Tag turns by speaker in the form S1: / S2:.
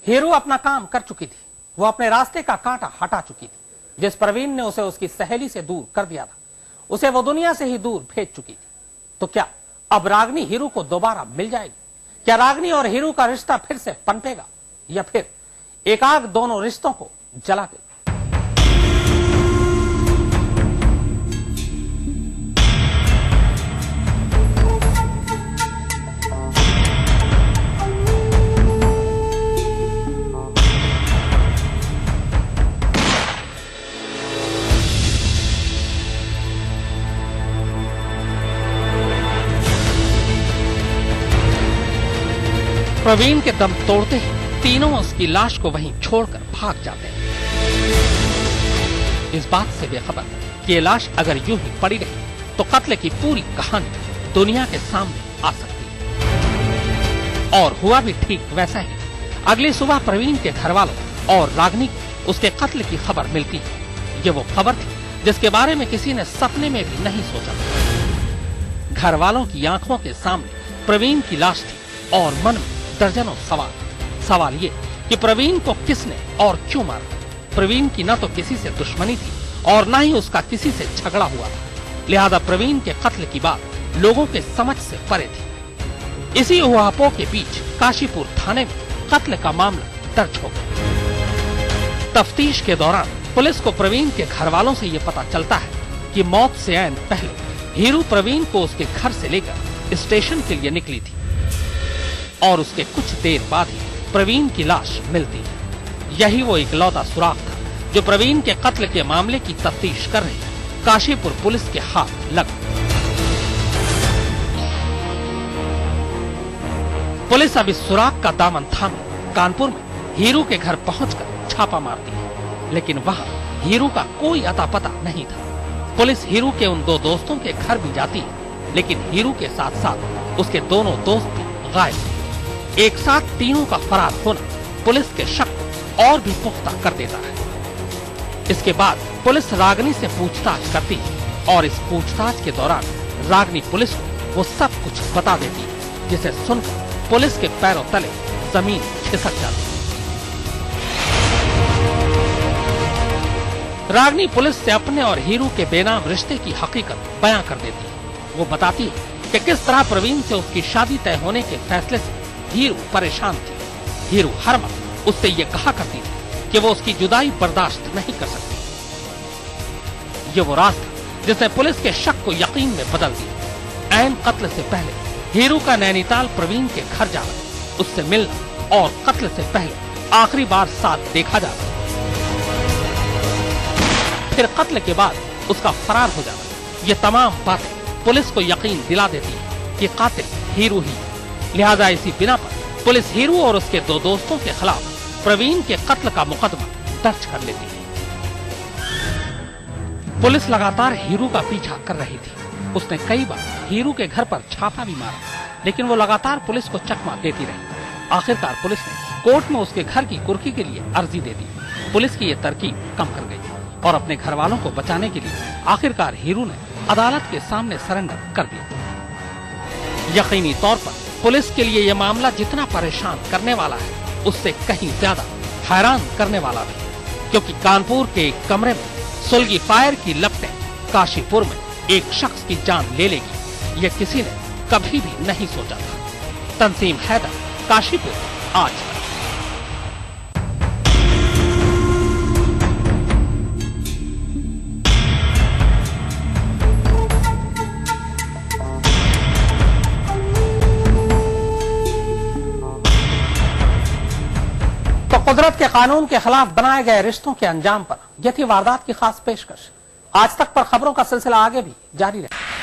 S1: हीरू अपना काम कर चुकी थी। वो अपने रास्ते का कांटा हटा चुकी थी। जिस प्रवीण ने उसे उसकी सहेली से दूर कर दिया था, उसे वो दुनिया से ही दूर भेज चुकी थी। तो क्या अब रागनी हीरू को दोबारा मिल जाएगी? क्या रागनी और हीरू का रिश्ता फिर से पनपेगा, या फिर एक आग दोनों रिश्तों को जला देगी? प्रवीण के दम तोड़ते ही तीनों उसकी लाश को वहीं छोड़कर भाग जाते हैं, इस बात से बेखबर कि ये लाश अगर यूं ही पड़ी रही तो कत्ल की पूरी कहानी दुनिया के सामने आ सकती है। और हुआ भी ठीक वैसा ही। अगली सुबह प्रवीण के घर वालों और रागनी को उसके कत्ल की खबर मिलती है। ये वो खबर थी जिसके बारे में किसी ने सपने में भी नहीं सोचा था। घर वालों की आंखों के सामने प्रवीण की लाश थी और मन में दर्जनों सवाल ये कि प्रवीण को किसने और क्यों मारा। प्रवीण की न तो किसी से दुश्मनी थी और न ही उसका किसी से झगड़ा हुआ था, लिहाजा प्रवीण के कत्ल की बात लोगों के समझ से परे थी। इसी उहापोह के बीच काशीपुर थाने में कत्ल का मामला दर्ज हो गया। तफ्तीश के दौरान पुलिस को प्रवीण के घर वालों से यह पता चलता है कि मौत से ऐन पहले हीरू प्रवीण को उसके घर से लेकर स्टेशन के लिए निकली थी और उसके कुछ देर बाद ही प्रवीण की लाश मिलती है। यही वो इकलौता सुराग था जो प्रवीण के कत्ल के मामले की तफ्तीश कर रही काशीपुर पुलिस के हाथ लगा। पुलिस अब इस सुराग का दामन थामे कानपुर में हीरू के घर पहुंचकर छापा मारती है, लेकिन वहां हीरू का कोई अता पता नहीं था। पुलिस हीरू के उन दो दोस्तों के घर भी जाती है, लेकिन हीरू के साथ साथ उसके दोनों दोस्त भी गायब थे। एक साथ तीनों का फरार होना पुलिस के शक को और भी पुख्ता कर देता है। इसके बाद पुलिस रागनी से पूछताछ करती है और इस पूछताछ के दौरान रागनी पुलिस को वो सब कुछ बता देती है, जिसे सुनकर पुलिस के पैरों तले जमीन खिसक जाती है। रागनी पुलिस से अपने और हीरू के बेनाम रिश्ते की हकीकत बयां कर देती है। वो बताती है कि किस तरह प्रवीण से उसकी शादी तय होने के फैसले से हीरू परेशान थी। हीरू हर वक्त उससे ये कहा करती थी कि वो उसकी जुदाई बर्दाश्त नहीं कर सकती। ये वो राज था जिसने पुलिस के शक को यकीन में बदल दिया। ऐन कत्ल से पहले हीरू का नैनीताल प्रवीण के घर जाना, उससे मिलना और कत्ल से पहले आखिरी बार साथ देखा जाना, फिर कत्ल के बाद उसका फरार हो जाना, ये तमाम बातें पुलिस को यकीन दिला देती है कि कातिल हीरू ही। लिहाजा इसी बिना पर पुलिस हीरू और उसके दो दोस्तों के खिलाफ प्रवीण के कत्ल का मुकदमा दर्ज कर लेती है। पुलिस लगातार हीरू का पीछा कर रही थी। उसने कई बार हीरू के घर पर छापा भी मारा, लेकिन वो लगातार पुलिस को चकमा देती रही। आखिरकार पुलिस ने कोर्ट में उसके घर की कुर्की के लिए अर्जी दे दी। पुलिस की यह तरकीब कम कर गई और अपने घर वालों को बचाने के लिए आखिरकार हीरू ने अदालत के सामने सरेंडर कर दिया। यकीनी तौर पर पुलिस के लिए यह मामला जितना परेशान करने वाला है, उससे कहीं ज्यादा हैरान करने वाला भी, क्योंकि कानपुर के एक कमरे में सुलगी फायर की लपटें काशीपुर में एक शख्स की जान ले लेगी, यह किसी ने कभी भी नहीं सोचा था। तंसीम हैदर, काशीपुर, आज। कुदरत के कानून के खिलाफ बनाए गए रिश्तों के अंजाम पर यह थी वारदात की खास पेशकश। आज तक पर खबरों का सिलसिला आगे भी जारी रहा।